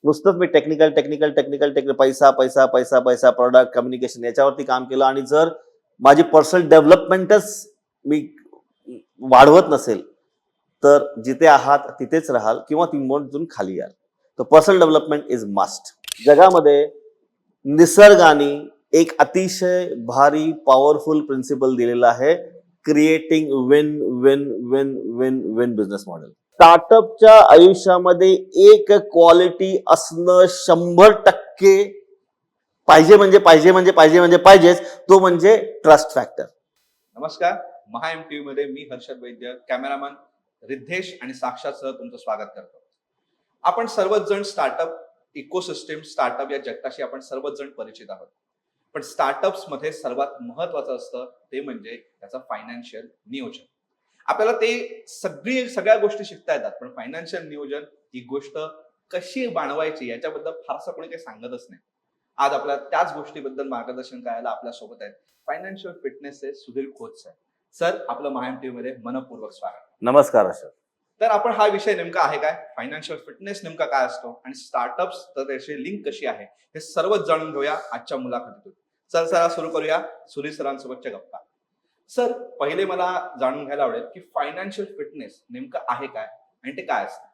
नुसतंच मी technical technical technical technical पैसा पैसा पैसा पैसा प्रोडक्ट कम्युनिकेशन याच्यावरती काम केलं आणि जर माझी पर्सनल डेव्हलपमेंटच मी वाढवत नसेल तर जिथे आहात तिथेच राहाल किंवा तिथून खाली याल. तर पर्सनल डेव्हलपमेंट इज मस्ट. जगामध्ये निसर्गाने एक अतिशय भारी पॉवरफुल प्रिन्सिपल दिलेला आहे, creating win win win win win business model. स्टार्टअपच्या आयुष्यामध्ये एक क्वालिटी असणं 100% पाहिजे म्हणजे पाहिजे म्हणजे पाहिजे म्हणजे पाहिजेच, तो म्हणजे ट्रस्ट फॅक्टर. नमस्कार, महा MTV मध्ये मी हर्षद वैद्य, कॅमेरामन रिद्धेश आणि साक्षातसह तुमचं स्वागत करतो. आपण सर्वच जण स्टार्टअप इकोसिस्टम, स्टार्टअप या जगताशी आपण सर्वच जण परिचित आहोत. पण स्टार्टअप्स मध्ये सर्वात महत्वाचं असतं ते म्हणजे त्याचं फायनान्शियल नियोजन. आपल्याला ते सगळ्या गोष्टी शिकता येतात, पण फायनान्शियल नियोजन ही गोष्ट कशी बनवायची याच्याबद्दल फारसं कोणी काही सांगतच नाही. आज आपल्याला त्याच गोष्टीबद्दल मार्गदर्शन करायला आपल्या सोबत आहेत फायनान्शियल फिटनेसचे सुधीर खोत सर. सर, आपलं महा MTV मध्ये मनपूर्वक स्वागत. नमस्कार अशोक. तर आपण हा विषय नेमका आहे काय, फायनान्शियल फिटनेस नेमका काय असतो आणि स्टार्टअप्स तर त्याची लिंक कशी आहे हे सर्वच जाणून घेऊया आजच्या मुलाखतीतून. चला सुरू करूया सुनील सरांसोबतच्या गप्पा. सर, पहिले मला जाणून घ्यायला आवडेल की फायनान्शियल फिटनेस नेमकं आहे काय आणि ते काय असतं.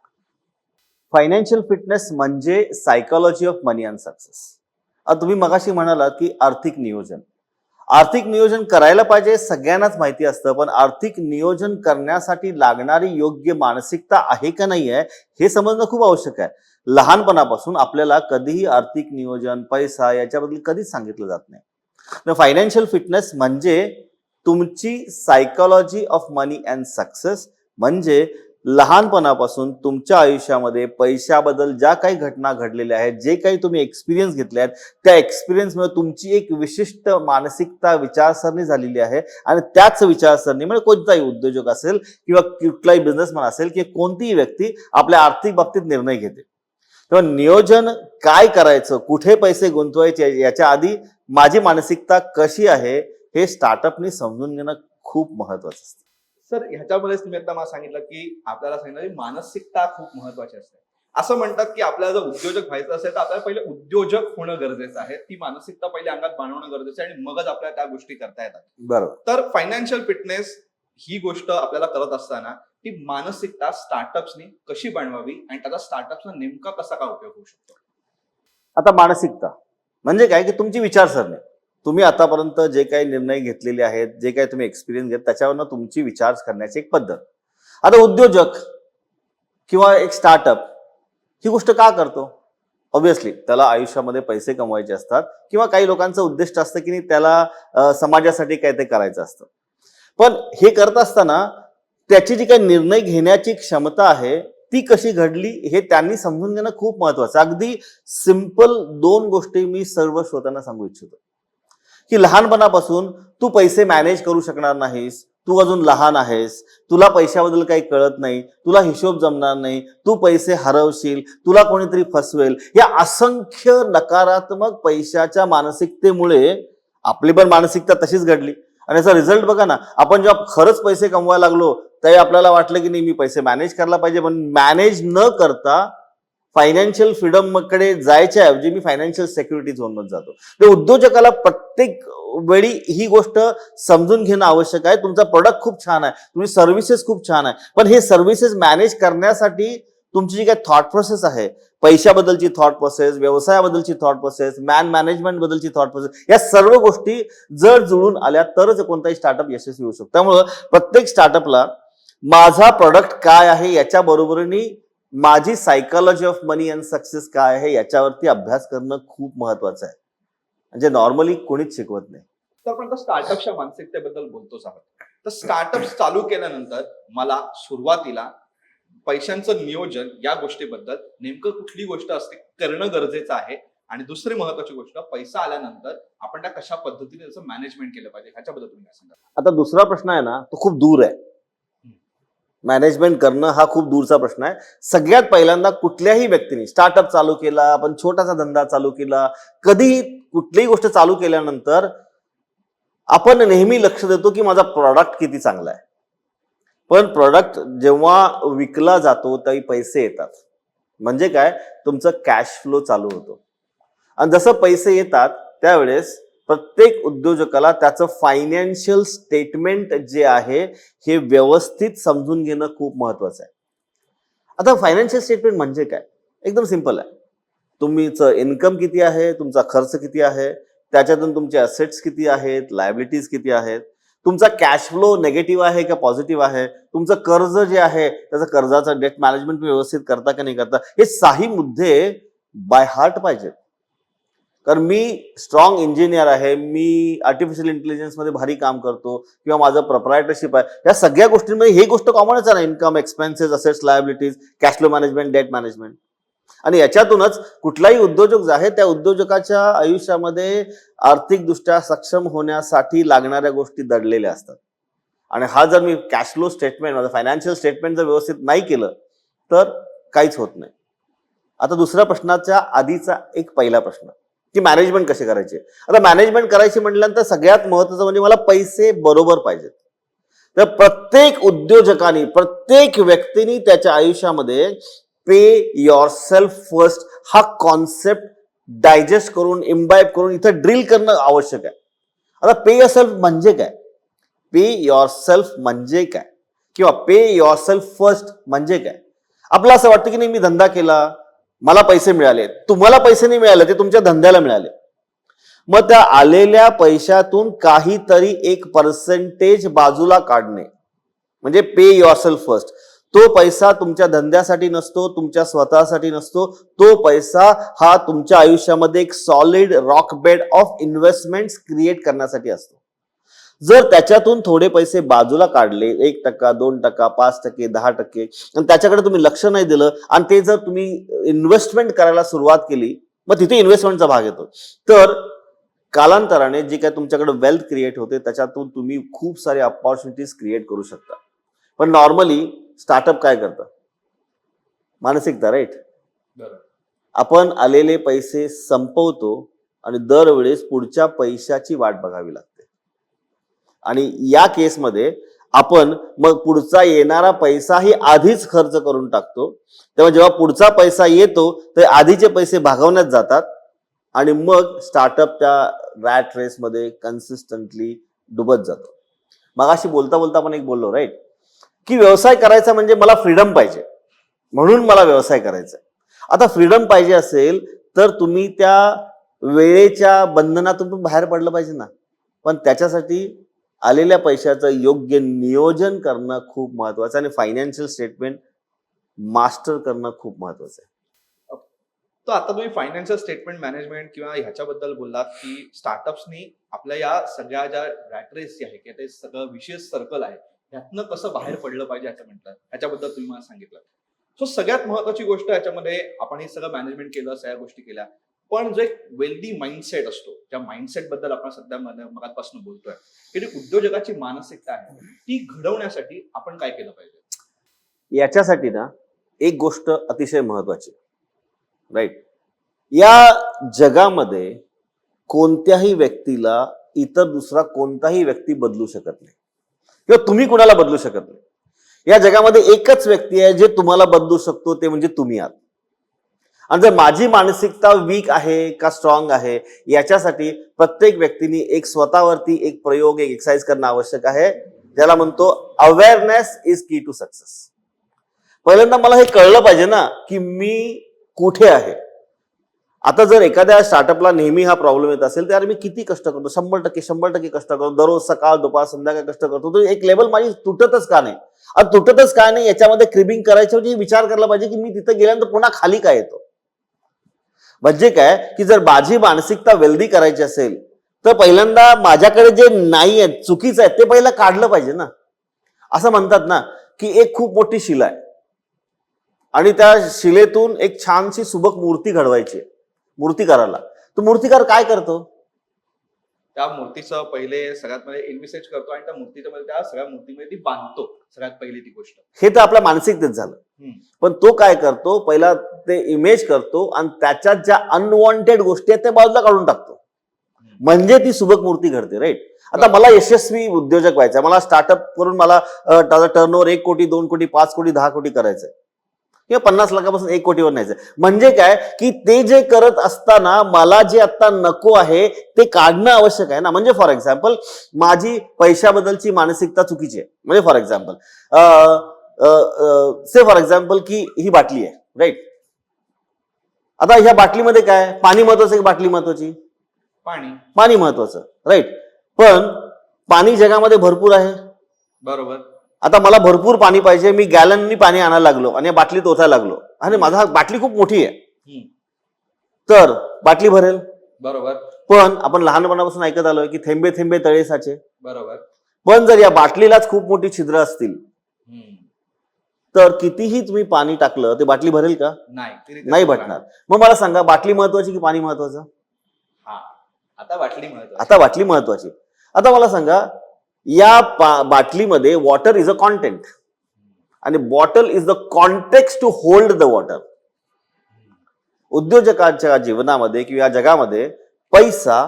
फायनान्शियल फिटनेस म्हणजे psychology of money and success. तुम्ही मगाशी म्हणालात की आर्थिक नियोजन. आर्थिक नियोजन करायला पाहिजे सगळ्यांनाच माहिती असतं, पण आर्थिक नियोजन करण्यासाठी लागणारी योग्य मानसिकता आहे का नाही आहे हे समजणं खूप आवश्यक आहे. लहानपणापासून आपल्याला कधीही आर्थिक नियोजन, पैसा याच्याबद्दल कधीच सांगितलं जात नाही. फायनान्शियल फिटनेस म्हणजे तुमची psychology of money and success, म्हणजे लहानपणापासून तुमच्या आयुष्यामध्ये पैशाबद्दल ज्या काही घटना घडलेल्या आहेत, जे काही तुम्ही एक्सपिरियन्स घेतले आहेत, त्या एक्सपिरियन्समुळे तुमची एक विशिष्ट मानसिकता, विचारसरणी झालेली आहे आणि त्याच विचारसरणीमुळे कोणताही उद्योजक असेल किंवा कुठलाही बिझनेसमॅन असेल की कोणतीही व्यक्ती आपल्या आर्थिक बाबतीत निर्णय घेते. तेव्हा नियोजन काय करायचं, कुठे पैसे गुंतवायचे याच्या आधी माझी मानसिकता कशी आहे हे स्टार्टअपनी समजून घेणं खूप महत्वाचं असतं. सर, ह्याच्यामध्येच तुम्ही आता मला सांगितलं की आपल्याला सांगितलं की मानसिकता खूप महत्वाची असते. असं म्हणतात की आपल्याला जर उद्योजक व्हायचं असेल तर आपल्याला पहिले उद्योजक होणं गरजेचं आहे. ती मानसिकता पहिले अंगात बाणवणं गरजेचं आहे आणि मगच आपल्याला त्या गोष्टी करता येतात. बरोबर. तर फायनान्शियल फिटनेस ही गोष्ट आपल्याला करत असताना ती मानसिकता स्टार्टअप्सनी कशी बनवावी आणि त्याचा स्टार्टअप्सना नेमका कसा काय उपयोग होऊ शकतो. आता मानसिकता म्हणजे काय की तुमची विचारसरणी, तुम्ही आतापर्यंत जे काही निर्णय घेतलेले आहेत, जे काही तुम्ही एक्सपिरियन्स घेत त्याच्यावरनं तुमची विचार करण्याची एक पद्धत. आता उद्योजक किंवा एक स्टार्टअप ही गोष्ट का करतो? ऑब्व्हियसली त्याला आयुष्यामध्ये पैसे कमवायचे असतात किंवा काही लोकांचं उद्दिष्ट असतं की त्याला समाजासाठी काय ते करायचं असतं. पण हे करत असताना त्याची जी काही निर्णय घेण्याची क्षमता आहे ती कशी घडली हे त्यांनी समजून घेणं खूप महत्वाचं. अगदी सिंपल 2 गोष्टी मी सर्व श्रोत्यांना सांगू इच्छितो की लहानपणापासून तू पैसे मॅनेज करू शकणार नाहीस, तू अजून लहान आहेस, तुला पैशाबद्दल काही कळत नाही, तुला हिशोब जमणार नाही, तू पैसे हरवशील, तुला कोणीतरी फसवेल, या असंख्य नकारात्मक पैशाच्या मानसिकतेमुळे आपली पण मानसिकता तशीच घडली. आणि याचा रिझल्ट बघा ना, आपण जेव्हा खरंच पैसे कमवायला लागलो तेव्हा आपल्याला वाटलं की नाही मी पैसे मॅनेज करायला पाहिजे, पण मॅनेज न करता फायनान्शियल फ्रीडम कडे जायच्या ऐवजी मी फायनान्शियल सेक्युरिटी झोनमध्ये जातो. तर उद्योजकाला प्रत्येक वेळी ही गोष्ट समजून घेणं आवश्यक आहे. तुमचा प्रोडक्ट खूप छान आहे, तुम्ही सर्व्हिसेस खूप छान आहे, पण हे सर्व्हिसेस मॅनेज करण्यासाठी तुमची जी काही थॉट प्रोसेस आहे, पैशाबद्दलची थॉट प्रोसेस, व्यवसायाबद्दलची थॉट प्रोसेस, मॅनेजमेंट बद्दलची थॉट प्रोसेस, या सर्व गोष्टी जर जुळून आल्या तरच कोणताही स्टार्टअप यशस्वी होऊ शकतो. त्यामुळं प्रत्येक स्टार्टअपला माझा प्रोडक्ट काय आहे याच्या बरोबरीने माझी psychology of money and success काय आहे याच्यावरती अभ्यास करणं खूप महत्वाचं आहे, म्हणजे नॉर्मली कोणीच शिकवत नाही. तर आपण स्टार्टअपच्या मानसिकतेबद्दल बोलतोच आहोत. तर स्टार्टअप चालू केल्यानंतर मला सुरुवातीला पैशांचं नियोजन या गोष्टीबद्दल नेमकं कुठली गोष्ट असते करणं गरजेचं आहे आणि दुसरी महत्वाची गोष्ट पैसा आल्यानंतर आपण त्या कशा पद्धतीने त्याचं मॅनेजमेंट केलं पाहिजे ह्याच्याबद्दल तुम्ही काय सांगा. आता दुसरा प्रश्न आहे ना, तो खूप दूर आहे. मॅनेजमेंट करणं हा खूप दूरचा प्रश्न आहे. सगळ्यात पहिल्यांदा कुठल्याही व्यक्तीने स्टार्टअप चालू केला, आपण छोटासा धंदा चालू केला, कधीही कुठलीही गोष्ट चालू केल्यानंतर आपण नेहमी लक्ष देतो की माझा प्रॉडक्ट किती चांगला आहे. पण प्रॉडक्ट जेव्हा विकला जातो तेव्हा पैसे येतात, म्हणजे काय, तुमचं कॅश फ्लो चालू होतो. आणि जसं पैसे येतात त्यावेळेस प्रत्येक उद्योजकाला त्याचं फायनान्शियल स्टेटमेंट जे आहे हे व्यवस्थित समजून घेणं खूप महत्वाचं आहे. आता फायनान्शियल स्टेटमेंट म्हणजे काय, एकदम सिंपल आहे. तुमचं इन्कम किती आहे, तुमचा खर्च किती आहे, त्याच्यातून तुमचे असेट्स किती आहेत, लायबिलिटीज किती आहेत, तुमचा कॅश फ्लो निगेटिव्ह आहे का पॉझिटिव्ह आहे, तुमचं कर्ज जे आहे त्याचं कर्जाचं डेट मॅनेजमेंट व्यवस्थित करता का नाही करता, हे 6 मुद्दे बाय हार्ट पाहिजेत. कारण मी स्ट्रॉंग इंजिनियर आहे, मी आर्टिफिशियल इंटेलिजन्स मध्ये भारी काम करतो किंवा माझं प्रोप्रायटरशिप आहे, या सगळ्या गोष्टींमध्ये हे गोष्ट कॉमनच आहे ना, income, expenses, assets, liabilities, cash flow management, debt management. आणि याच्यातूनच कुठलाही उद्योजक जो आहे त्या उद्योजकाच्या आयुष्यामध्ये आर्थिकदृष्ट्या सक्षम होण्यासाठी लागणाऱ्या गोष्टी दडलेल्या असतात. आणि हा जर मी कॅश फ्लो स्टेटमेंट, माझं फायनान्शियल स्टेटमेंट जर व्यवस्थित नाही केलं तर काहीच होत नाही. आता दुसऱ्या प्रश्नाच्या आधीचा एक पहिला प्रश्न की मॅनेजमेंट कशी करायची. आता मॅनेजमेंट करायची म्हटल्यानंतर सगळ्यात महत्वाचं म्हणजे मला पैसे बरोबर पाहिजेत. तर प्रत्येक उद्योजकाने, प्रत्येक व्यक्तीने त्याच्या आयुष्यामध्ये पे युअर सेल्फ फर्स्ट हा कॉन्सेप्ट डायजेस्ट करून, इम्बाईब करून इथं ड्रिल करणं आवश्यक आहे. आता पे युअर सेल्फ म्हणजे काय, पे युअर सेल्फ म्हणजे काय, किंवा पे युअर सेल्फ फर्स्ट म्हणजे काय. आपलं असं वाटतं की नाही, मी धंदा केला, मला पैसे मिळाले. तुम्हाला पैसे नाही मिळाले, ते तुमच्या धंद्याला मिळाले. मग त्या आलेल्या पैशातून काहीतरी एक पर्सेंटेज बाजूला काढणे म्हणजे पे युअर सेल्फ फर्स्ट. तो पैसा तुमच्या धंद्यासाठी नसतो, तुमच्या स्वतःसाठी नसतो. तो पैसा हा तुमच्या आयुष्यामध्ये एक solid rock bed of investments create करण्यासाठी असतो. जर त्याच्यातून थोडे पैसे बाजूला काढले, 1%, 2%, 5%, 10%, आणि त्याच्याकडे तुम्ही लक्ष नाही दिलं आणि ते जर तुम्ही इन्व्हेस्टमेंट करायला सुरुवात केली, मग तिथे इन्व्हेस्टमेंटचा भाग येतो. तर कालांतराने जे काय तुमच्याकडे वेल्थ क्रिएट होते त्याच्यातून तुम्ही खूप सारे अपॉर्च्युनिटीज क्रिएट करू शकता. पण नॉर्मली स्टार्टअप काय करतं, मानसिकता, राईट. आपण आलेले पैसे संपवतो आणि दरवेळेस पुढच्या पैशाची वाट बघावी लागते. आणि या केसमध्ये आपण मग पुढचा येणारा पैसाही आधीच खर्च करून टाकतो. तेव्हा जेव्हा पुढचा पैसा येतो ते आधीचे पैसे भागवण्यात जातात आणि मग स्टार्टअप त्या रॅट रेसमध्ये कन्सिस्टंटली डुबत जातो. मगाशी बोलता बोलता आपण एक बोललो, राईट, की व्यवसाय करायचा म्हणजे मला फ्रीडम पाहिजे, म्हणून मला व्यवसाय करायचा. आता फ्रीडम पाहिजे असेल तर तुम्ही त्या वेळेच्या बंधनातून पण बाहेर पडलं पाहिजे ना. पण त्याच्यासाठी आलेल्या पैशाचं योग्य नियोजन करणं खूप महत्वाचं आणि फायनान्शियल स्टेटमेंट मास्टर करणं खूप महत्वाचं आहे. तर आता तुम्ही फायनान्शियल स्टेटमेंट मॅनेजमेंट किंवा ह्याच्याबद्दल बोललात की स्टार्टअप्सनी आपल्या या सगळ्या ज्या रॅट रेस जे आहे किंवा ते सगळं विशेष सर्कल आहे ह्यातनं कसं बाहेर पडलं पाहिजे ह्याचं म्हणतात, ह्याच्याबद्दल तुम्ही मला सांगितलं. सो सगळ्यात महत्वाची गोष्ट ह्याच्यामध्ये आपण हे सगळं मॅनेजमेंट केलं, सगळ्या गोष्टी केल्या, पण जो एक वेल्दी माइंडसेट असतो, त्या माइंडसेट बद्दल आपण सध्या मगापासून बोलतोय, की जी उद्योजकाची मानसिकता आहे ती घडवण्यासाठी आपण काय केलं पाहिजे. याच्यासाठी ना एक गोष्ट अतिशय महत्वाची, राईट. या जगामध्ये कोणत्याही व्यक्तीला इतर दुसरा कोणताही व्यक्ती बदलू शकत नाही किंवा तुम्ही कुणाला बदलू शकत नाही. या जगामध्ये एकच व्यक्ती आहे जे तुम्हाला बदलू शकतो, ते म्हणजे तुम्ही आहात. आणि जर माझी मानसिकता वीक आहे का स्ट्रॉंग आहे याच्यासाठी प्रत्येक व्यक्तीने एक स्वतःवरती एक प्रयोग, एक एक्सरसाइज करणं आवश्यक आहे, ज्याला म्हणतो अवेअरनेस इज की टू सक्सेस. पहिल्यांदा मला हे कळलं पाहिजे ना की मी कुठे आहे. आता जर एखाद्या स्टार्टअपला नेहमी हा प्रॉब्लेम येत असेल तर मी किती कष्ट करतो, 100% कष्ट करतो, दररोज सकाळ दुपार संध्याकाळ कष्ट करतो, तर एक लेवल माझी तुटतच का नाही. आणि तुटतच का नाही याच्यामध्ये क्रिबिंग करायच्या म्हणजे विचार करायला पाहिजे की मी तिथे गेल्यानंतर पुन्हा खाली काय येतो. म्हणजे काय की जर माझी मानसिकता वेल्दी करायची असेल तर पहिल्यांदा माझ्याकडे जे नाही आहे, चुकीचं आहे, ते पहिलं काढलं पाहिजे ना. असं म्हणतात ना की एक खूप मोठी शिला आहे आणि त्या शिलेतून एक छानशी सुबक मूर्ती घडवायची, मूर्तिकाराला. तो मूर्तिकार काय करतो, त्या मूर्तीचं पहिले सगळ्यात मध्ये इन्व्हिसेज करतो आणि त्या मूर्तीच्या मध्ये त्या सगळ्या मूर्तीमध्ये ती बांधतो, सगळ्यात पहिली ती गोष्ट. हे तर आपल्या मानसिकतेत झालं. पण तो काय करतो, पहिला ते इमेज करतो आणि त्याच्यात ज्या अनवॉन्टेड गोष्टी आहेत त्या बाजूला काढून टाकतो, म्हणजे ती सुबक मूर्ती घडते, राईट. आता मला यशस्वी उद्योजक व्हायचं, मला स्टार्टअप करून मला टर्नओव्हर 1 कोटी, 2 कोटी, 5 कोटी, 10 कोटी करायचंय. किंवा 50 लाखापासून 1 कोटीवर न्यायचं. म्हणजे काय की ते जे करत असताना मला जे आता नको आहे ते काढणं आवश्यक आहे ना. म्हणजे फॉर एक्झाम्पल माझी पैशाबद्दलची मानसिकता चुकीची आहे. म्हणजे for example say for example की ही बाटली आहे, राईट. आता ह्या बाटलीमध्ये काय, पाणी महत्वाचं की बाटली महत्वाची? पाणी महत्वाचं, राईट. पण पाणी जगामध्ये भरपूर आहे. बरोबर. आता मला भरपूर पाणी पाहिजे, मी गॅलननी पाणी आणायला लागलो आणि बाटलीत ओतायला लागलो आणि माझा बाटली खूप मोठी आहे, तर बाटली भरेल. बरोबर. पण आपण लहानपणापासून ऐकत आलोय की थेंबे थेंबे तळे साचे. बरोबर. पण जर या बाटलीलाच खूप मोठी छिद्र असतील तर कितीही तुम्ही पाणी टाकलं ते बाटली भरेल का? नाही भरणार. मग मला सांगा, बाटली महत्वाची की पाणी महत्वाचं? आता बाटली महत्वाची. आता बाटली महत्वाची. आता मला सांगा, या बाटलीमध्ये वॉटर इज अ कॉन्टेंट आणि bottle is the context to hold the water. उद्योजकांच्या जीवनामध्ये किंवा जगामध्ये पैसा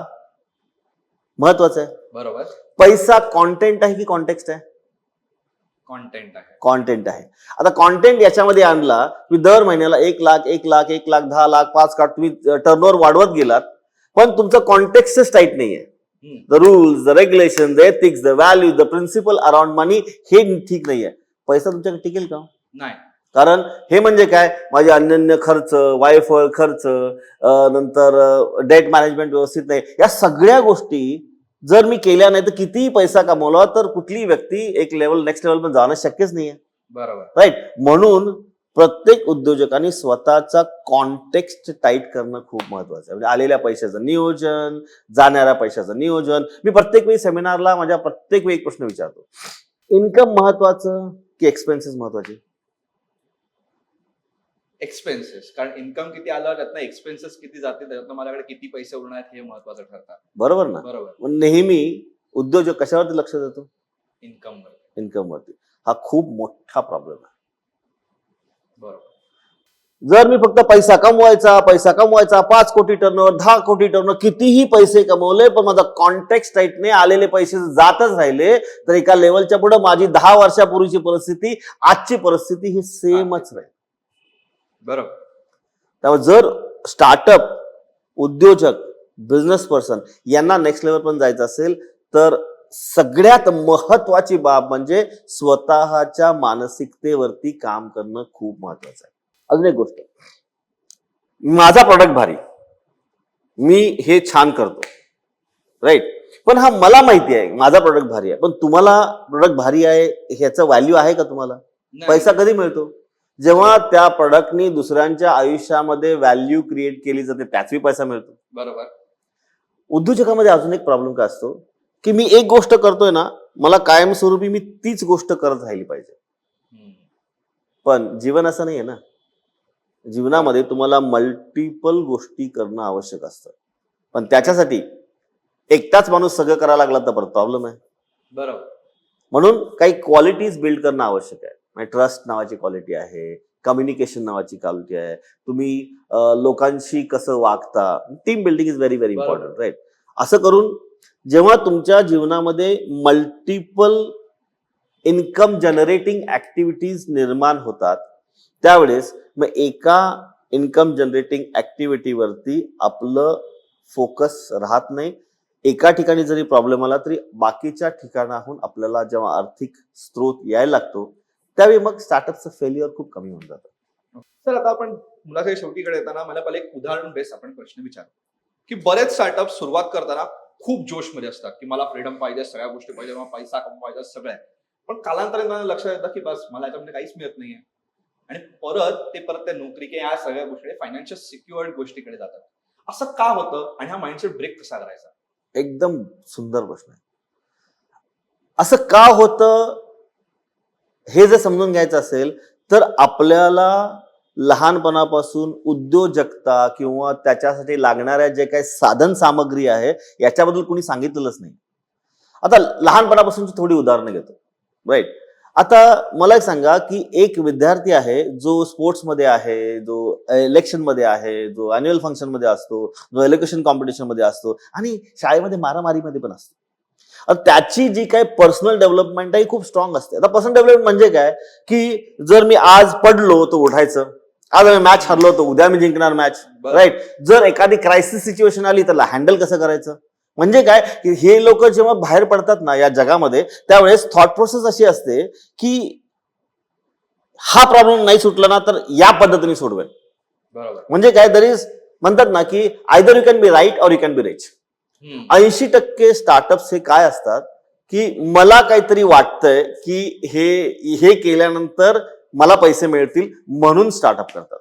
महत्वाचा आहे. बरोबर. पैसा कॉन्टेंट आहे की कॉन्टेक्स्ट आहे? कॉन्टेंट आहे. आता कॉन्टेंट याच्यामध्ये आणला, तुम्ही दर महिन्याला 1 लाख 1 लाख 1 लाख 10 लाख 5 लाख तुम्ही टर्नओव्हर वाढवत गेलात, पण तुमचं कॉन्टेक्स्टच टाईट नाहीये. The rules, the regulation, the ethics, the value, the principle around money हे ठीक नाहीये. पैसा तुमच्याकडे टिकेल का? नाही. कारण हे म्हणजे काय, माझे अन्य खर्च, वायफळ खर्च, नंतर डेट मॅनेजमेंट व्यवस्थित नाही, या सगळ्या गोष्टी जर मी केल्या नाही तर कितीही पैसा कमवला तर कुठलीही व्यक्ती एक लेवल नेक्स्ट लेवल पण जाणं शक्यच नाहीये. बरोबर. राईट. म्हणून प्रत्येक उद्योजकांनी स्वतःचा कॉन्टेक्स्ट टाईट करणं खूप महत्वाचं आहे. म्हणजे आलेल्या पैशाचं नियोजन, जाणाऱ्या पैशाचं नियोजन. मी प्रत्येक वेळी सेमिनारला माझ्या प्रत्येक वेळी प्रश्न विचारतो, इन्कम महत्वाचं की एक्सपेन्सेस महत्वाचे? एक्सपेन्सेस. कारण इन्कम किती आलं त्यातनं एक्सपेन्सेस किती जातील, त्यातनं माझ्याकडे किती पैसे उरणार आहेत हे महत्वाचं ठरतात. बरोबर ना. बरोबर. नेहमी उद्योजक कशावरती लक्ष देतो? इन्कमवरती. हा खूप मोठा प्रॉब्लेम आहे. बरोबर. जर मी फक्त पैसा कमवायचा 5 कोटी टर्नओव्हर 10 कोटी टर्नओव्हर कितीही पैसे कमवले पण माझा कॉन्टेक्स्ट टाईट नाही, आलेले पैसे जातच राहिले, तर एका लेवलच्या पुढे माझी 10 वर्षापूर्वीची परिस्थिती आजची परिस्थिती ही सेमच राहील. बरोबर. त्यामुळे जर स्टार्टअप, उद्योजक, बिझनेस पर्सन यांना नेक्स्ट लेवल पण जायचं असेल तर सगळ्यात महत्वाची बाब म्हणजे स्वतःच्या मानसिकतेवरती काम करणं खूप महत्वाचं आहे. अजून एक गोष्ट, माझा प्रोडक्ट भारी, मी हे छान करतो, राईट. पण हा मला माहिती आहे माझा प्रोडक्ट भारी आहे, पण तुम्हाला प्रोडक्ट भारी आहे ह्याचं व्हॅल्यू आहे का? तुम्हाला पैसा कधी मिळतो? जेव्हा त्या प्रोडक्टनी दुसऱ्यांच्या आयुष्यामध्ये व्हॅल्यू क्रिएट केली जाते, त्याचही पैसा मिळतो. बरोबर. उद्योजकामध्ये अजून एक प्रॉब्लेम काय असतो की मी एक गोष्ट करतोय ना, मला कायमस्वरूपी मी तीच गोष्ट करत राहिली पाहिजे. पण जीवन असं नाहीये ना. जीवनामध्ये तुम्हाला मल्टिपल गोष्टी करणं आवश्यक असतं, पण त्याच्यासाठी एकटाच माणूस सगळं करायला लागला तर परत प्रॉब्लेम आहे. बरोबर. म्हणून काही क्वालिटीज बिल्ड करणं आवश्यक आहे. ट्रस्ट नावाची क्वालिटी आहे, कम्युनिकेशन नावाची क्वालिटी आहे, तुम्ही लोकांशी कसं वागता, team building is very very important, right. असं करून जेव्हा तुमच्या जीवनामध्ये मल्टिपल इन्कम जनरेटिंग ऍक्टिव्हिटीज निर्माण होतात त्यावेळेस मग एका इन्कम जनरेटिंग ऍक्टिव्हिटीवरती आपलं फोकस राहत नाही. एका ठिकाणी जरी प्रॉब्लेम आला तरी बाकीच्या ठिकाणाहून आपल्याला जेव्हा आर्थिक स्रोत यायला लागतो त्यावेळी मग स्टार्टअपचं फेल्युअर खूप कमी होऊन जातं. सर, आता आपण मुलाच्या शेवटीकडे येताना मला पहिले एक उदाहरण बेस आपण प्रश्न विचारतो की बरेच स्टार्टअप सुरुवात करताना खूप जोशमध्ये असतात की मला फ्रीडम पाहिजे, सगळ्या गोष्टी पाहिजे, मला पैसा कमवायचा, सगळं आहे. पण कालांतराने लक्षात येतं की बस मला याच्यामध्ये काहीच मिळत नाहीये आणि परत त्या नोकरी किंवा या सगळ्या गोष्टी फायनान्शियल सिक्युअर्ड गोष्टीकडे जातात. असं का होतं आणि हा माइंडसेट ब्रेक कसा करायचा? एकदम सुंदर प्रश्न आहे. असं का होतं हे जर समजून घ्यायचं असेल तर आपल्याला लहानपणापासून उद्योजकता किंवा त्याच्यासाठी लागणाऱ्या जे काही साधन सामग्री आहे याच्याबद्दल कोणी सांगितलेलंच नाही. आता लहानपणापासूनची थोडी उदाहरणं घेतो, राईट. आता मला एक सांगा की एक विद्यार्थी आहे जो स्पोर्ट्समध्ये आहे, जो इलेक्शनमध्ये आहे, जो अॅन्युअल फंक्शनमध्ये असतो, जो एज्युकेशन कॉम्पिटिशनमध्ये असतो आणि शाळेमध्ये मारामारीमध्ये पण असतो. त्याची जी काही पर्सनल डेव्हलपमेंट आहे खूप स्ट्रॉंग असते. आता पर्सनल डेव्हलपमेंट म्हणजे काय, की जर मी आज पडलो तर उठायचं, आज मी मॅच हरलो तर उद्या मी जिंकणार मॅच, राईट. जर एखादी क्रायसिस सिच्युएशन आली त्याला हँडल कसं करायचं. म्हणजे काय की हे लोक जेव्हा बाहेर पडतात ना या जगामध्ये, त्यावेळेस थॉट प्रोसेस अशी असते की हा प्रॉब्लेम नाही सुटला ना तर या पद्धतीने सोडवेल. बरोबर. म्हणजे काय, दर इज म्हणतात ना की either you can be right or you can be rich. 80% startups हे काय असतात की मला काहीतरी वाटतंय की हे केल्यानंतर मला पैसे मिळतील म्हणून स्टार्टअप करतात.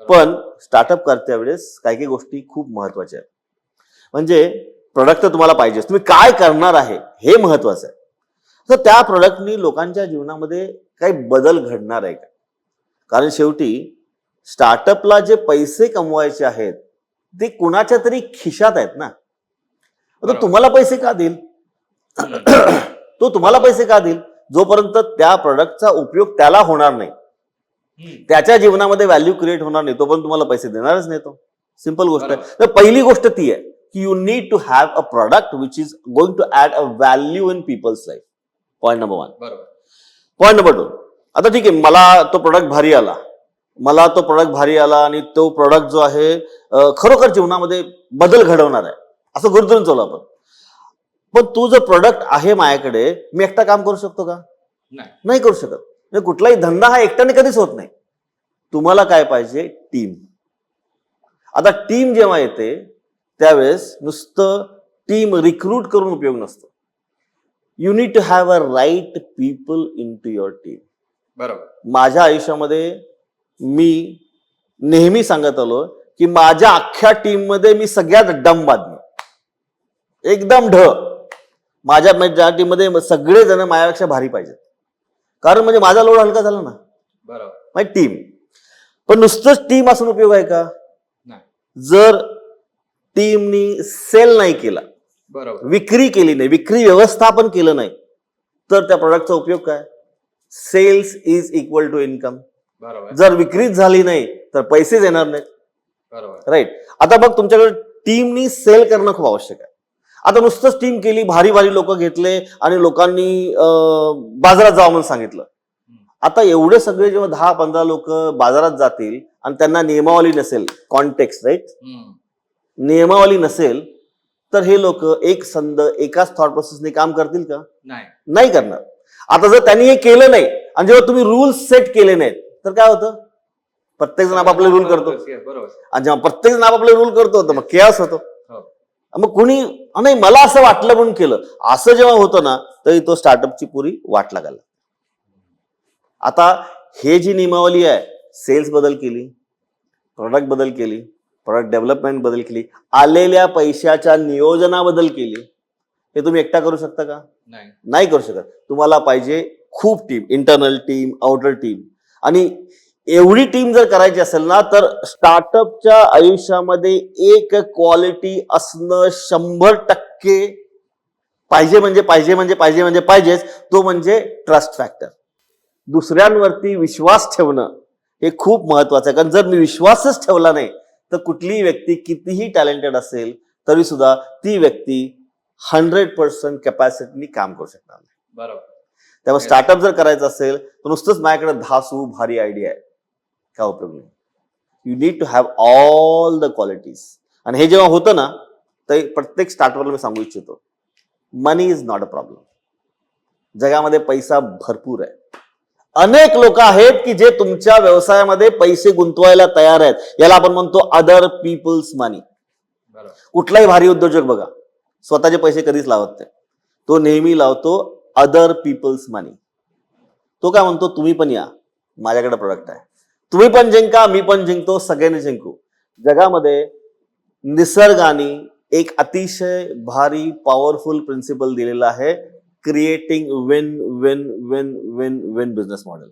पण स्टार्टअप करत्या वेळेस काही काही गोष्टी खूप महत्वाच्या आहेत. म्हणजे प्रोडक्ट तर तुम्हाला पाहिजे, तुम्ही काय करणार आहे हे महत्वाचं आहे. तर त्या प्रोडक्टनी लोकांच्या जीवनामध्ये काही बदल घडणार आहे का. कारण शेवटी स्टार्टअपला जे पैसे कमवायचे आहेत ते कुणाच्या तरी खिशात आहेत ना. तर तुम्हाला पैसे का देईल, तो तुम्हाला पैसे का देईल जोपर्यंत त्या प्रोडक्टचा उपयोग त्याला होणार नाही, त्याच्या जीवनामध्ये व्हॅल्यू क्रिएट होणार नाही, तोपर्यंत तुम्हाला पैसे देणारच नाही तो. सिंपल गोष्ट आहे. तर पहिली गोष्ट ती आहे की you need to have a product which is going to add a value in people's life. Point number 1. बरोबर. पॉईंट नंबर 2, आता ठीक आहे मला तो प्रोडक्ट भारी आला आणि तो प्रोडक्ट जो आहे खरोखर जीवनामध्ये बदल घडवणार आहे असं गुरुत्वून चालू आपण. पण तो जो प्रोडक्ट आहे माझ्याकडे, मी एकटा काम करू शकतो का, नाही करू शकत. म्हणजे कुठलाही धंदा हा एकट्याने कधीच होत नाही. तुम्हाला काय पाहिजे, टीम. आता टीम जेव्हा येते त्यावेळेस नुसतं टीम रिक्रूट करून उपयोग नसतो. You need to have a right people into your team. बरोबर. माझ्या आयुष्यामध्ये मी नेहमी सांगत आलो की माझ्या अख्ख्या टीम मध्ये मी सगळ्यात डम बादमी, एकदम माझ्या टीम मध्ये सगळे जण माझ्यापेक्षा भारी पाहिजेत. कारण म्हणजे माझा लोड हलका झाला ना. बरोबर. माझी टीम. पण नुसतंच टीम असून उपयोग आहे का, जर टीमनी सेल नाही केला, बरोबर, विक्री केली नाही, विक्री व्यवस्थापन केलं नाही, तर त्या प्रोडक्टचा उपयोग काय. Sales is equal to income. बरोबर. जर विक्रीच झाली नाही तर पैसेच येणार नाहीत. बरोबर. राईट. आता मग तुमच्याकडे टीमनी सेल करणं खूप आवश्यक आहे. आता नुसतंच टीम केली, भारी भारी लोक घेतले आणि लोकांनी बाजारात जावं म्हणून सांगितलं. आता एवढे सगळे जेव्हा 10-15 लोक बाजारात जातील आणि त्यांना नियमावली नसेल, कॉन्टेक्स्ट, राईट, नियमावली नसेल, तर हे लोक एक संध एकाच थॉट प्रोसेसने काम करतील का, नाही करणार. आता जर त्यांनी हे केलं नाही आणि जेव्हा तुम्ही रूल्स सेट केले नाहीत तर काय होतं, प्रत्येक जण आपापले रूल करतो. आणि जेव्हा प्रत्येक जण आपापले रूल करतो तर मग केअस होतो. मग कुणी नाही मला असं वाटलं म्हणून केलं, असं जेव्हा होतं ना तरी तो स्टार्टअपची पुरी वाट लागायला. आता हे जी नियमावली आहे, सेल्स बदल केली, प्रोडक्ट बदल केली, प्रोडक्ट डेव्हलपमेंट बदल केली, आलेल्या पैशाच्या नियोजनाबद्दल केली, हे तुम्ही एकटा करू शकता का, नाही करू शकत. तुम्हाला पाहिजे खूप team, internal team, outer team. आणि एवढी टीम जर करायची असेल ना तर स्टार्टअपच्या आयुष्यामध्ये एक क्वालिटी असणं 100% पाहिजेच, तो म्हणजे ट्रस्ट फॅक्टर. दुसऱ्यांवरती विश्वास ठेवणं हे खूप महत्वाचं आहे. कारण जर मी विश्वासच ठेवला नाही तर कुठलीही व्यक्ती कितीही टॅलेंटेड असेल तरी सुद्धा ती व्यक्ती 100% कॅपॅसिटीनी काम करू शकणार नाही. बरोबर. त्यामुळे स्टार्टअप जर करायचं असेल तर नुसतंच माझ्याकडे धासू भारी आयडिया आहे का उपयोग नाही. You need to have all the qualities. आणि हे जेव्हा होतं ना तर प्रत्येक स्टार्टअपला मी सांगू इच्छितो, मनी इज नॉट अ प्रॉब्लेम. जगामध्ये पैसा भरपूर आहे. अनेक लोक आहेत की जे तुमच्या व्यवसायामध्ये पैसे गुंतवायला तयार आहेत. याला आपण म्हणतो अदर पीपल्स मनी. कुठलाही भारी उद्योजक बघा, स्वतःचे पैसे कधीच लावत नाही, तो नेहमी लावतो अदर पीपल्स मनी. तो काय म्हणतो, तुम्ही पण या, माझ्याकडे प्रोडक्ट आहे, तुम्ही पण जिंका, मी पण जिंकतो, सगळ्यांनी जिंकू. जगामध्ये निसर्गाने एक अतिशय भारी पॉवरफुल प्रिन्सिपल दिलेला आहे, creating win win win win win business model.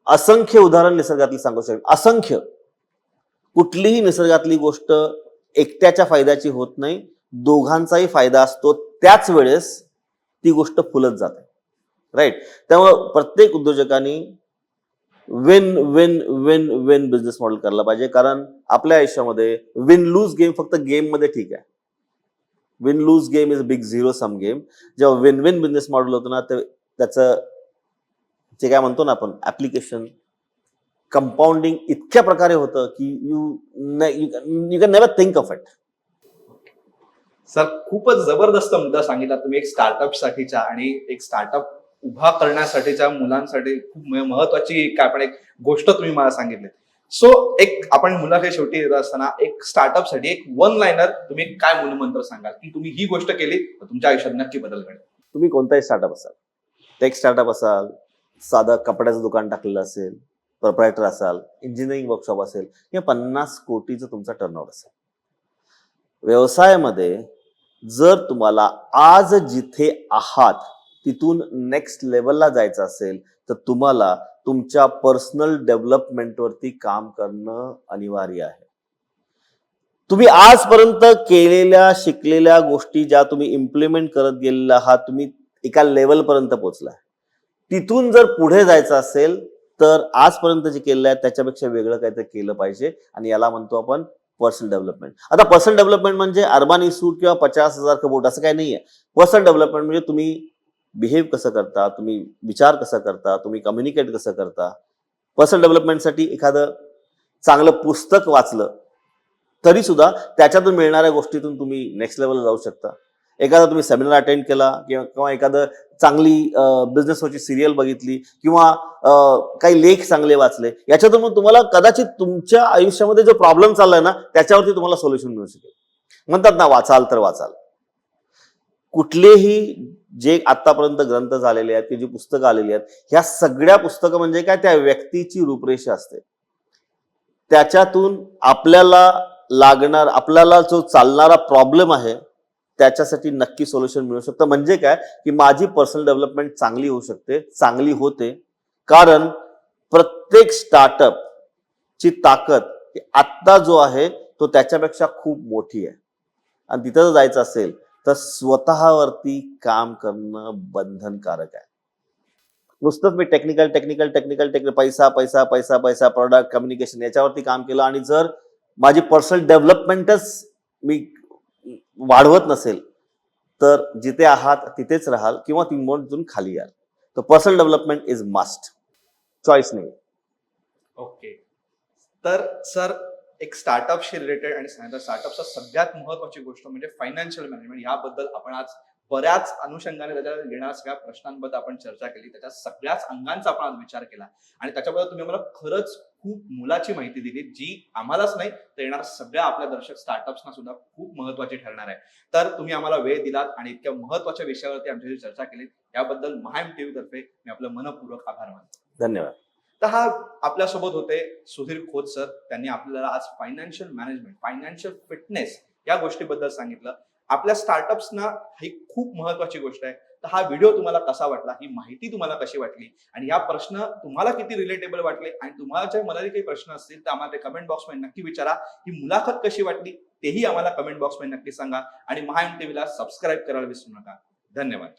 असंख्य उदाहरण निसर्गातली सांगू शकेल, असंख्य. कुठलीही निसर्गातली गोष्ट एकट्याच्या फायद्याची होत नाही, दोघांचाही फायदा असतो, त्याच वेळेस ती गोष्ट फुलत जाते. राईट. त्यामुळे प्रत्येक उद्योजकांनी win win win win business model करायला पाहिजे. कारण आपल्या आयुष्यामध्ये विन लूज गेम फक्त गेम मध्ये ठीक आहे, win lose game is big zero sum game. जेव्हा विन विन बिझनेस मॉडेल होतं ना, त्याचं जे काय म्हणतो ना आपण ऍप्लिकेशन कंपाऊंडिंग इतक्या प्रकारे होतं की you can never think of it. Sir, खूपच जबरदस्त मुद्दा सांगितला तुम्ही एक स्टार्टअप साठीच्या आणि एक स्टार्टअप उभा करण्यासाठीच्या मुलांसाठी खूप महत्वाची काय आपण एक गोष्ट तुम्ही मला सांगितली. सो एक आपण मुलाच्या शेवटी येत असताना एक स्टार्टअप साठी एक वन लाईनर तुम्ही काय मूलमंत्र सांगाल की तुम्ही ही गोष्ट केली तर तुमच्या आयुष्यात नक्की बदल घडेल? तुम्ही कोणताही स्टार्टअप असाल, टेक स्टार्टअप असाल, साधं कपड्याचं दुकान टाकलेलं असेल, प्रोप्रायटर असाल, इंजिनिअरिंग वर्कशॉप असेल किंवा 50 कोटीचं तुमचा टर्नओव्हर असेल, व्यवसायामध्ये जर तुम्हाला आज जिथे आहात तिथून नेक्स्ट लेवलला जायचं असेल तर तुम्हाला तुमच्या पर्सनल डेव्हलपमेंटवरती काम करणं अनिवार्य आहे. तुम्ही आजपर्यंत केलेल्या शिकलेल्या गोष्टी ज्या तुम्ही इम्प्लिमेंट करत गेलेला आहात, तुम्ही एका लेवलपर्यंत पोहोचलाय. तिथून जर पुढे जायचं असेल तर आजपर्यंत जे केलेलं आहे त्याच्यापेक्षा वेगळं काहीतरी केलं पाहिजे आणि याला म्हणतो आपण पर्सनल डेव्हलपमेंट. आता पर्सनल डेव्हलपमेंट म्हणजे अर्बानी सूट किंवा 50,000 कबूट असं काही नाहीये. पर्सनल डेव्हलपमेंट म्हणजे तुम्ही बिहेव कसं करता, तुम्ही विचार कसं करता, तुम्ही कम्युनिकेट कसं करता. पर्सनल डेव्हलपमेंटसाठी एखादं चांगलं पुस्तक वाचलं तरी सुद्धा त्याच्यातून मिळणाऱ्या गोष्टीतून तुम्ही नेक्स्ट लेवलला जाऊ शकता. एखादा तुम्ही सेमिनार अटेंड केला किंवा एखादं चांगली बिझनेसवरची सिरियल बघितली किंवा काही लेख चांगले वाचले, याच्यातून मग तुम्हाला कदाचित तुमच्या आयुष्यामध्ये जो प्रॉब्लेम चाललाय ना त्याच्यावरती तुम्हाला सोल्युशन मिळू शकेल. म्हणतात ना, वाचाल तर वाचाल. कुठलेही जे आतापर्यंत ग्रंथ झालेले आहेत, ती जी पुस्तकं आलेली आहेत, ह्या सगळ्या पुस्तकं म्हणजे काय, त्या व्यक्तीची रूपरेषा असते. त्याच्यातून आपल्याला जो चालणारा प्रॉब्लेम आहे त्याच्यासाठी नक्की सोल्युशन मिळू शकतं. म्हणजे काय की माझी पर्सनल डेव्हलपमेंट चांगली होऊ शकते, चांगली होते, कारण प्रत्येक स्टार्टअप ची ताकद आत्ता जो आहे तो त्याच्यापेक्षा खूप मोठी आहे. आणि तिथं जर जायचं असेल तर स्वतःवरती काम करणं बंधनकारक आहे. नुसतंच मी टेक्निकल पैसा प्रॉडक्ट कम्युनिकेशन याच्यावरती काम केलं आणि जर माझी पर्सनल डेव्हलपमेंटच मी वाढवत नसेल तर जिथे आहात तिथेच राहाल किंवा तिथून खाली याल. तर personal development is must, choice नाही. ओके. तर सर, एक स्टार्टअपशी रिलेटेड आणि स्टार्टअपचा सगळ्यात महत्वाची गोष्ट म्हणजे फायनान्शियल मॅनेजमेंट. याबद्दल आपण आज बऱ्याच अनुषंगाने त्याच्या येणाऱ्या सगळ्या प्रश्नांबद्दल आपण चर्चा केली, त्याच्या सगळ्याच अंगांचा आपण आज विचार केला आणि त्याच्याबद्दल तुम्ही मला खरंच खूप मोलाची माहिती दिली, जी आम्हालाच नाही तर येणाऱ्या सगळ्या आपल्या दर्शक स्टार्टअप्सना सुद्धा खूप महत्वाची ठरणार आहे. तर तुम्ही आम्हाला वेळ दिलात आणि इतक्या महत्वाच्या विषयावरती आमच्याशी चर्चा केली, याबद्दल महाएम टीव्ही तर्फे मी आपलं मनपूर्वक आभार मानतो. धन्यवाद. तर हा आपल्यासोबत होते सुधीर खोत सर. त्यांनी आपल्याला आज फायनान्शियल मॅनेजमेंट, फायनान्शियल फिटनेस या गोष्टीबद्दल सांगितलं. आपल्या स्टार्टअप्सना ही खूप महत्वाची गोष्ट आहे. तर हा व्हिडिओ तुम्हाला कसा वाटला, ही माहिती तुम्हाला कशी वाटली आणि या प्रश्न तुम्हाला किती रिलेटेबल वाटले आणि तुम्हाला मनात काही प्रश्न असतील तर आम्हाला कमेंट बॉक्समध्ये नक्की विचारा. ही मुलाखत कशी वाटली तेही आम्हाला कमेंट बॉक्समध्ये नक्की सांगा आणि महाएम टीव्हीला सबस्क्राईब करायला विसरू नका. धन्यवाद.